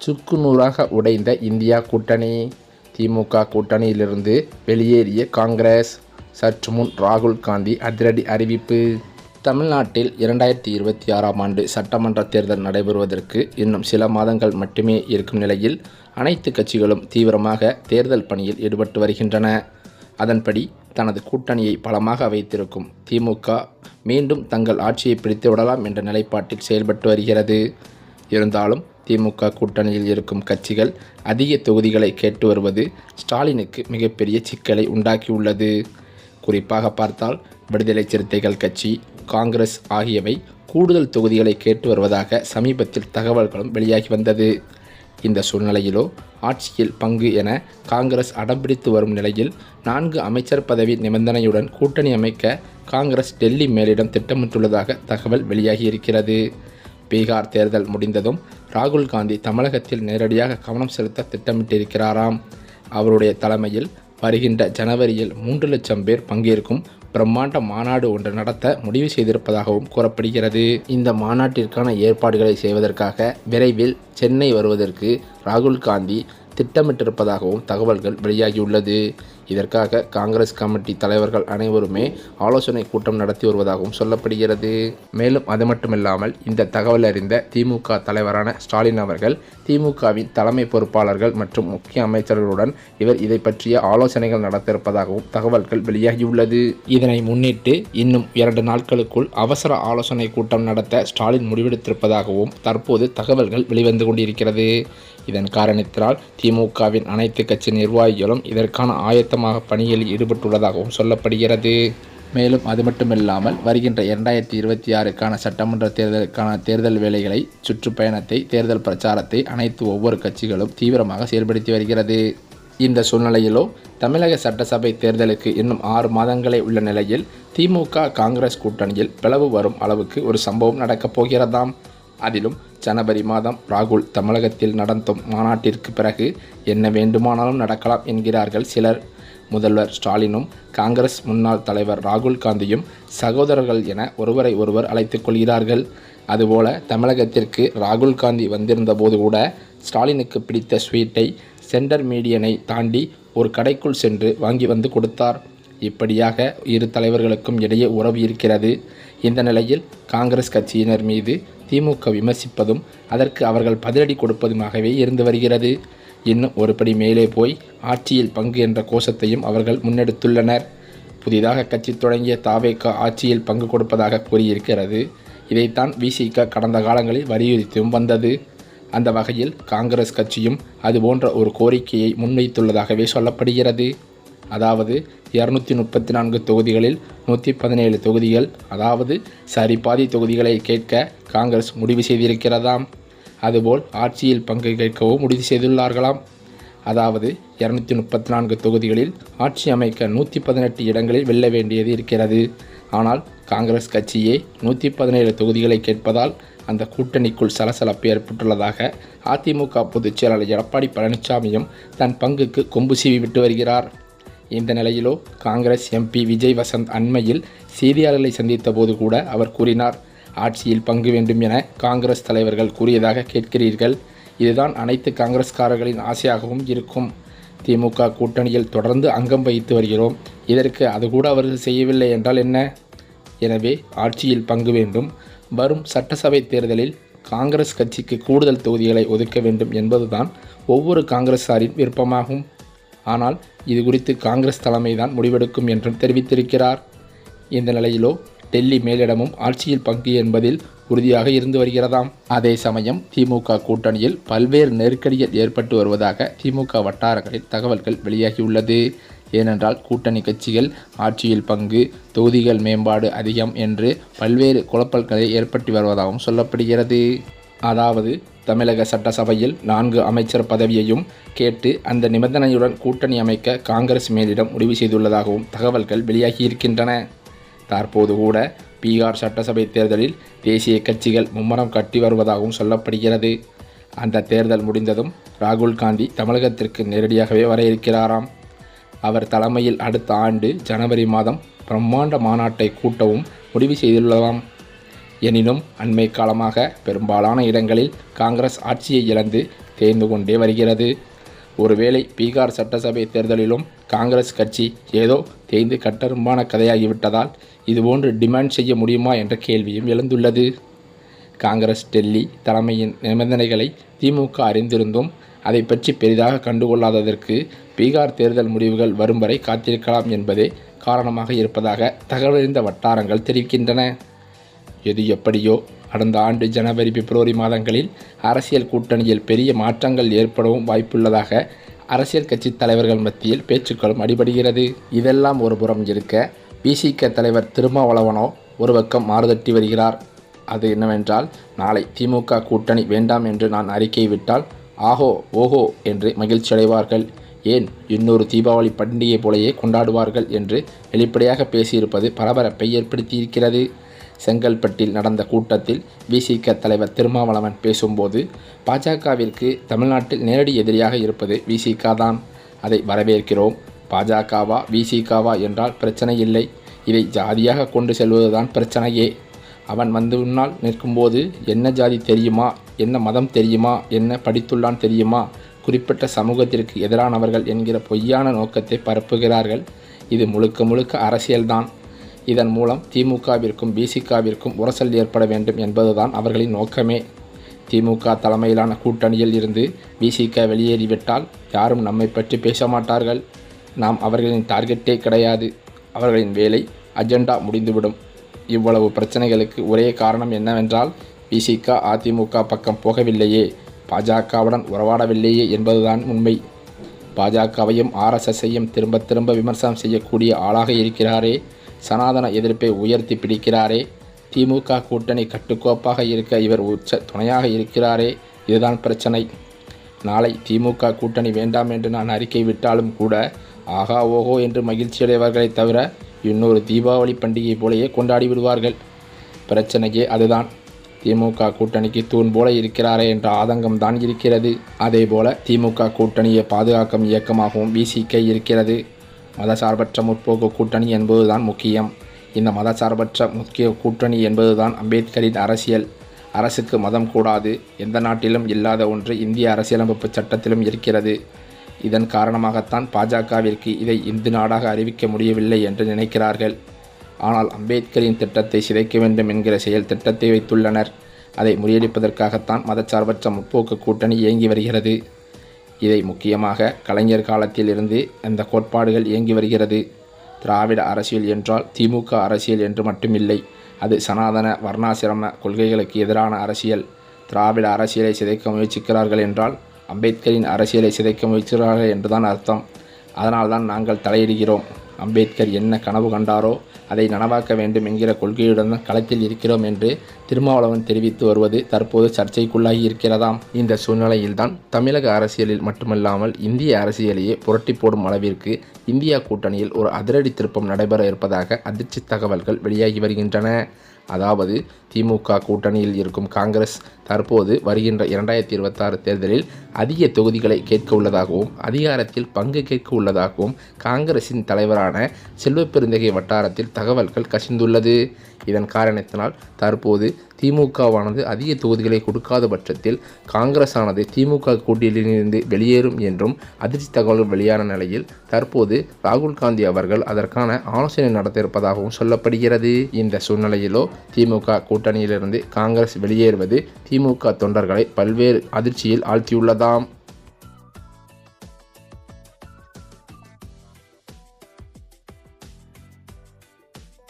சுக்குநூறாக உடைந்த இந்தியா கூட்டணி. திமுக கூட்டணியிலிருந்து வெளியேறிய காங்கிரஸ். சற்று முன் ராகுல் காந்தி அதிரடி அறிவிப்பு. தமிழ்நாட்டில் 2026ஆம் ஆண்டு சட்டமன்ற தேர்தல் நடைபெறுவதற்கு இன்னும் சில மாதங்கள் மட்டுமே இருக்கும் நிலையில் அனைத்து கட்சிகளும் தீவிரமாக தேர்தல் பணியில் ஈடுபட்டு வருகின்றன. அதன்படி தனது கூட்டணியை பலமாக வைத்திருக்கும் திமுக மீண்டும் தங்கள் ஆட்சியை பிடித்து விடலாம் என்ற நிலைப்பாட்டில் செயல்பட்டு வருகிறது. இருந்தாலும் திமுக கூட்டணியில் இருக்கும் கட்சிகள் அதிக தொகுதிகளை கேட்டு வருவது ஸ்டாலினுக்கு மிகப்பெரிய சிக்கலை உண்டாக்கியுள்ளது. குறிப்பாக பார்த்தால் விடுதலை சிறுத்தைகள் கட்சி, காங்கிரஸ் ஆகியவை கூடுதல் தொகுதிகளை கேட்டு வருவதாக சமீபத்தில் தகவல்களும் வெளியாகி வந்தது. இந்த சூழ்நிலையிலோ ஆட்சியில் பங்கு என காங்கிரஸ் அடம்பிடித்து வரும் நிலையில் 4 அமைச்சர் பதவி நிபந்தனையுடன் கூட்டணி அமைக்க காங்கிரஸ் டெல்லி மேலிடம் திட்டமிட்டுள்ளதாக தகவல் வெளியாகியிருக்கிறது. பீகார் தேர்தல் முடிந்ததும் ராகுல் காந்தி தமிழகத்தில் நேரடியாக கவனம் செலுத்த திட்டமிட்டிருக்கிறாராம். அவருடைய தலைமையில் வருகின்ற ஜனவரியில் 3 லட்சம் பேர் பங்கேற்கும் பிரம்மாண்ட மாநாடு ஒன்று நடத்த முடிவு செய்திருப்பதாகவும் கூறப்படுகிறது. இந்த மாநாட்டிற்கான ஏற்பாடுகளை செய்வதற்காக விரைவில் சென்னை வருவதற்கு ராகுல் காந்தி திட்டமிட்டிருப்பதாகவும் தகவல்கள் வெளியாகியுள்ளது. இதற்காக காங்கிரஸ் கமிட்டி தலைவர்கள் அனைவருமே ஆலோசனை கூட்டம் நடத்தி வருவதாகவும் சொல்லப்படுகிறது. மேலும் அது மட்டுமில்லாமல் இந்த தகவல் அறிந்த திமுக தலைவரான ஸ்டாலின் அவர்கள் திமுகவின் தலைமை பொறுப்பாளர்கள் மற்றும் முக்கிய அமைச்சர்களுடன் இவர் இதை பற்றிய ஆலோசனைகள் நடத்தியிருப்பதாகவும் தகவல்கள் வெளியாகியுள்ளது. இதனை முன்னிட்டு இன்னும் 2 நாட்களுக்குள் அவசர ஆலோசனை கூட்டம் நடத்த ஸ்டாலின் முடிவெடுத்திருப்பதாகவும் தற்போது தகவல்கள் வெளிவந்து கொண்டிருக்கிறது. இதன் காரணத்தினால் திமுகவின் அனைத்து கட்சி நிர்வாகிகளும் இதற்கான ஆயத்தமாக பணியில் ஈடுபட்டுள்ளதாகவும் சொல்லப்படுகிறது. மேலும் அது மட்டுமில்லாமல் வருகின்ற 2026க்கான சட்டமன்ற தேர்தலுக்கான தேர்தல் வேலைகளை, சுற்றுப்பயணத்தை, தேர்தல் பிரச்சாரத்தை ஒவ்வொரு கட்சிகளும் தீவிரமாக செயல்படுத்தி வருகிறது. இந்த சூழ்நிலையிலோ தமிழக சட்டசபை தேர்தலுக்கு இன்னும் 6 மாதங்களே உள்ள நிலையில் திமுக காங்கிரஸ் கூட்டணியில் பிளவு வரும் அளவுக்கு ஒரு சம்பவம் நடக்கப் போகிறதாம். அதிலும் ஜனவரி மாதம் ராகுல் தமிழகத்தில் நடத்தும் மாநாட்டிற்கு பிறகு என்ன வேண்டுமானாலும் நடக்கலாம் என்கிறார்கள் சிலர். முதல்வர் ஸ்டாலினும் காங்கிரஸ் முன்னாள் தலைவர் ராகுல் காந்தியும் சகோதரர்கள் என ஒருவரை ஒருவர் அழைத்துக் கொள்கிறார்கள். அதுபோல தமிழகத்திற்கு ராகுல் காந்தி வந்திருந்த போது கூட ஸ்டாலினுக்கு பிடித்த ஸ்வீட்டை சென்டர் மீடியனை தாண்டி ஒரு கடைக்குள் சென்று வாங்கி வந்து கொடுத்தார். இப்படியாக இரு தலைவர்களுக்கும் இடையே உறவு இருக்கிறது. இந்த நிலையில் காங்கிரஸ் கட்சியினர் மீது திமுக விமர்சிப்பதும் அதற்கு அவர்கள் பதிலடி கொடுப்பதுமாகவே இருந்து வருகிறது. இன்னும் ஒருபடி மேலே போய் ஆட்சியில் பங்கு என்ற கோஷத்தையும் அவர்கள் முன்னெடுத்துள்ளனர். புதிதாக கட்சி தொடங்கிய தாவேகா ஆட்சியில் பங்கு கொடுப்பதாக கூறியிருக்கிறது. இதைத்தான் விசிக கடந்த காலங்களில் வலியுறுத்தியும் வந்தது. அந்த வகையில் காங்கிரஸ் கட்சியும் அதுபோன்ற ஒரு கோரிக்கையை முன்வைத்துள்ளதாகவே சொல்லப்படுகிறது. அதாவது 234 தொகுதிகளில் 117 தொகுதிகள், அதாவது சரிபாதி தொகுதிகளை கேட்க காங்கிரஸ் முடிவு செய்திருக்கிறதாம். அதுபோல் ஆட்சியில் பங்கு கேட்கவும் முடிவு செய்துள்ளார்களாம். அதாவது 234 தொகுதிகளில் ஆட்சி அமைக்க 118 இடங்களில் வெல்ல வேண்டியது இருக்கிறது. ஆனால் காங்கிரஸ் கட்சியே 117 தொகுதிகளை கேட்பதால் அந்த கூட்டணிக்குள் சலசலப்பு ஏற்பட்டுள்ளதாக அதிமுக பொதுச் செயலாளர் எடப்பாடி பழனிசாமியும் தன் பங்குக்கு கொம்பு சீவி விட்டு வருகிறார். இந்த நிலையிலோ காங்கிரஸ் எம்பி விஜய் வசந்த் அண்மையில் செய்தியாளர்களை சந்தித்த போது கூட அவர் கூறினார், ஆட்சியில் பங்கு வேண்டும் என காங்கிரஸ் தலைவர்கள் கூறியதாக கேட்கிறீர்கள். இதுதான் அனைத்து காங்கிரஸ்காரர்களின் ஆசையாகவும் இருக்கும். திமுக கூட்டணியில் தொடர்ந்து அங்கம் வகித்து வருகிறோம். இதற்கு அது கூட அவர்கள் செய்யவில்லை என்றால் என்ன? எனவே ஆட்சியில் பங்கு வேண்டும். வரும் சட்டசபை தேர்தலில் காங்கிரஸ் கட்சிக்கு கூடுதல் தொகுதிகளை ஒதுக்க வேண்டும் என்பதுதான் ஒவ்வொரு காங்கிரஸாரின் விருப்பமாகும். ஆனால் இது குறித்து காங்கிரஸ் தலைமைதான் முடிவெடுக்கும் என்றும் தெரிவித்திருக்கிறார். இந்த நிலையிலோ டெல்லி மேலிடமும் ஆட்சியில் பங்கு என்பதில் உறுதியாக இருந்து வருகிறதாம். அதே சமயம் திமுக கூட்டணியில் பல்வேறு நெருக்கடிகள் ஏற்பட்டு வருவதாக திமுக வட்டாரங்களில் தகவல்கள் வெளியாகியுள்ளது. ஏனென்றால் கூட்டணி கட்சிகள் ஆட்சியில் பங்கு, தொகுதிகள் மேம்பாடு அதிகம் என்று பல்வேறு குழப்பங்களை ஏற்பட்டு வருவதாகவும் சொல்லப்படுகிறது. அதாவது தமிழக சட்டசபையில் 4 அமைச்சர் பதவியையும் கேட்டு அந்த நிபந்தனையுடன் கூட்டணி அமைக்க காங்கிரஸ் மேலிடம் முடிவு செய்துள்ளதாகவும் தகவல்கள் வெளியாகியிருக்கின்றன. தற்போது கூட பீகார் சட்டசபை தேர்தலில் தேசிய கட்சிகள் மும்முரம் கட்டி வருவதாகவும் சொல்லப்படுகிறது. அந்த தேர்தல் முடிந்ததும் ராகுல் காந்தி தமிழகத்திற்கு நேரடியாகவே வர இருக்கிறாராம். அவர் தலைமையில் அடுத்த ஆண்டு ஜனவரி மாதம் பிரம்மாண்ட மாநாட்டை கூட்டவும் முடிவு செய்துள்ளதாம். எனினும் அண்மை காலமாக பெரும்பாலான இடங்களில் காங்கிரஸ் ஆட்சியை இழந்து தேய்ந்து கொண்டே வருகிறது. ஒருவேளை பீகார் சட்டசபை தேர்தலிலும் காங்கிரஸ் கட்சி ஏதோ தேய்ந்து கட்டரும்பான கதையாகிவிட்டதால் இதுபோன்று டிமாண்ட் செய்ய முடியுமா என்ற கேள்வியும் எழுந்துள்ளது. காங்கிரஸ் டெல்லி தலைமையின் நிபந்தனைகளை திமுக அறிந்திருந்தும் அதை பற்றி பெரிதாக கண்டுகொள்ளாததற்கு பீகார் தேர்தல் முடிவுகள் வரும் வரை காத்திருக்கலாம் என்பதே காரணமாக இருப்பதாக தகவலறிந்த வட்டாரங்கள் தெரிவிக்கின்றன. எது எப்படியோ கடந்த ஆண்டு ஜனவரி பிப்ரவரி மாதங்களில் அரசியல் கூட்டணியில் பெரிய மாற்றங்கள் ஏற்படவும் வாய்ப்புள்ளதாக அரசியல் கட்சி தலைவர்கள் மத்தியில் பேச்சுக்களும் அடிபடுகிறது. இதெல்லாம் ஒரு புறம் இருக்க, விசிக தலைவர் திருமாவளவனோ ஒரு பக்கம் மாறுதட்டி வருகிறார். அது என்னவென்றால், நாளை திமுக கூட்டணி வேண்டாம் என்று நான் அறிக்கை விட்டால் ஆஹோ ஓஹோ என்று மகிழ்ச்சி அடைவார்கள், ஏன் இன்னொரு தீபாவளி பண்டிகை போலயே கொண்டாடுவார்கள் என்று வெளிப்படையாக பேசியிருப்பது பரபரப்பை ஏற்படுத்தியிருக்கிறது. செங்கல்பட்டில் நடந்த கூட்டத்தில் விசிக தலைவர் திருமாவளவன் பேசும்போது, பாஜகவிற்கு தமிழ்நாட்டில் நேரடி எதிரியாக இருப்பது விசிக தான், அதை வரவேற்கிறோம். பாஜகவா விசிகவா என்றால் பிரச்சனை இல்லை, இதை ஜாதியாக கொண்டு செல்வதுதான் பிரச்சனையே. அவன் வந்து முன்னால் நிற்கும்போது என்ன ஜாதி தெரியுமா, என்ன மதம் தெரியுமா, என்ன படித்துள்ளான் தெரியுமா, குறிப்பிட்ட சமூகத்திற்கு எதிரானவர்கள் என்கிற பொய்யான நோக்கத்தை பரப்புகிறார்கள். இது முழுக்க முழுக்க அரசியல்தான். இதன் மூலம் திமுகவிற்கும் விசிகவிற்கும் உரசல் ஏற்பட வேண்டும் என்பதுதான் அவர்களின் நோக்கமே. திமுக தலைமையிலான கூட்டணியில் இருந்து விசிக வெளியேறிவிட்டால் யாரும் நம்மை பற்றி பேச மாட்டார்கள். நாம் அவர்களின் டார்கெட்டே கிடையாது. அவர்களின் வேலை அஜெண்டா முடிந்துவிடும். இவ்வளவு பிரச்சனைகளுக்கு ஒரே காரணம் என்னவென்றால், விசிக அதிமுக பக்கம் போகவில்லையே, பாஜகவுடன் உறவாடவில்லையே என்பதுதான் உண்மை. பாஜகவையும் RSSஐயும் திரும்ப திரும்ப விமர்சனம் செய்யக்கூடிய ஆளாக இருக்கிறாரே, சனாதன எதிர்ப்பை உயர்த்தி பிடிக்கிறாரே, திமுக கூட்டணி கட்டுக்கோப்பாக இருக்க இவர் உச்ச துணையாக இருக்கிறாரே, இதுதான் பிரச்சனை. நாளை திமுக கூட்டணி வேண்டாம் என்று நான் அறிக்கை விட்டாலும் கூட ஆகா ஓஹோ என்று மகிழ்ச்சியடைவர்களை தவிர இன்னொரு தீபாவளி பண்டிகை போலேயே கொண்டாடி விடுவார்கள். பிரச்சனையே அதுதான். திமுக கூட்டணிக்கு தூண் போல இருக்கிறாரே என்ற ஆதங்கம்தான் இருக்கிறது. அதேபோல திமுக கூட்டணியை பாதுகாக்கும் இயக்கமாகவும் விசிக இருக்கிறது. மதசார்பற்ற முற்போக்கு கூட்டணி என்பதுதான் முக்கியம். இந்த மதசார்பற்ற முக்கிய கூட்டணி என்பதுதான் அம்பேத்கரின் அரசியல். அரசுக்கு மதம் கூடாது, எந்த நாட்டிலும் இல்லாத ஒன்று இந்திய அரசியலமைப்பு சட்டத்திலும் இருக்கிறது. இதன் காரணமாகத்தான் பாஜகவிற்கு இதை இந்து நாடாக அறிவிக்க முடியவில்லை என்று நினைக்கிறார்கள். ஆனால் அம்பேத்கரின் திட்டத்தை சிதைக்க வேண்டும் என்கிற செயல் திட்டத்தை வைத்துள்ளனர். அதை முறியடிப்பதற்காகத்தான் மதச்சார்பற்ற முற்போக்கு கூட்டணி இயங்கி வருகிறது. இதை முக்கியமாக கலைஞர் காலத்தில் இருந்து அந்த கோட்பாடுகள் இயங்கி வருகிறது. திராவிட அரசியல் என்றால் திமுக அரசியல் என்று மட்டுமில்லை, அது சனாதன வர்ணாசிரம கொள்கைகளுக்கு எதிரான அரசியல். திராவிட அரசியலை சிதைக்க முயற்சிக்கிறார்கள் என்றால் அம்பேத்கரின் அரசியலை சிதைக்க முயற்சிக்கிறார்கள் என்றுதான் அர்த்தம். அதனால்தான் நாங்கள் தலையிடுகிறோம். அம்பேத்கர் என்ன கனவு கண்டாரோ அதை நனவாக்க வேண்டும் என்கிற கொள்கையுடன் களத்தில் இருக்கிறோம் என்று திருமாவளவன் தெரிவித்து வருவது தற்போது சர்ச்சைக்குள்ளாகி இருக்கிறதாம். இந்த சூழ்நிலையில்தான் தமிழக அரசியலில் மட்டுமல்லாமல் இந்திய அரசியலையே புரட்டி போடும் அளவிற்கு இந்தியா கூட்டணியில் ஒரு அதிரடி திருப்பம் நடைபெற இருப்பதாக அதிர்ச்சி தகவல்கள் வெளியாகி வருகின்றன. அதாவது, திமுக கூட்டணியில் இருக்கும் காங்கிரஸ் தற்போது வருகின்ற 2026 தேர்தலில் அதிக தொகுதிகளை கேட்க உள்ளதாகவும் அதிகாரத்தில் பங்கு கேட்க உள்ளதாகவும் காங்கிரசின் தலைவரான செல்வப்பெருந்தகை வட்டாரத்தில் தகவல்கள் கசிந்துள்ளது. இதன் காரணத்தினால் தற்போது திமுகவானது அதிக தொகுதிகளை கொடுக்காத பட்சத்தில் காங்கிரஸ் ஆனது திமுக கூட்டணியிலிருந்து வெளியேறும் என்றும் அதிர்ச்சி தகவல்கள் வெளியான நிலையில் தற்போது ராகுல் காந்தி அவர்கள் அதற்கான ஆலோசனை நடத்த இருப்பதாகவும் சொல்லப்படுகிறது. இந்த சூழ்நிலையிலோ திமுக கூட்டணியிலிருந்து காங்கிரஸ் வெளியேறுவது திமுக தொண்டர்களை பல்வேறு அதிர்ச்சியில் ஆழ்த்தியுள்ளதாம்.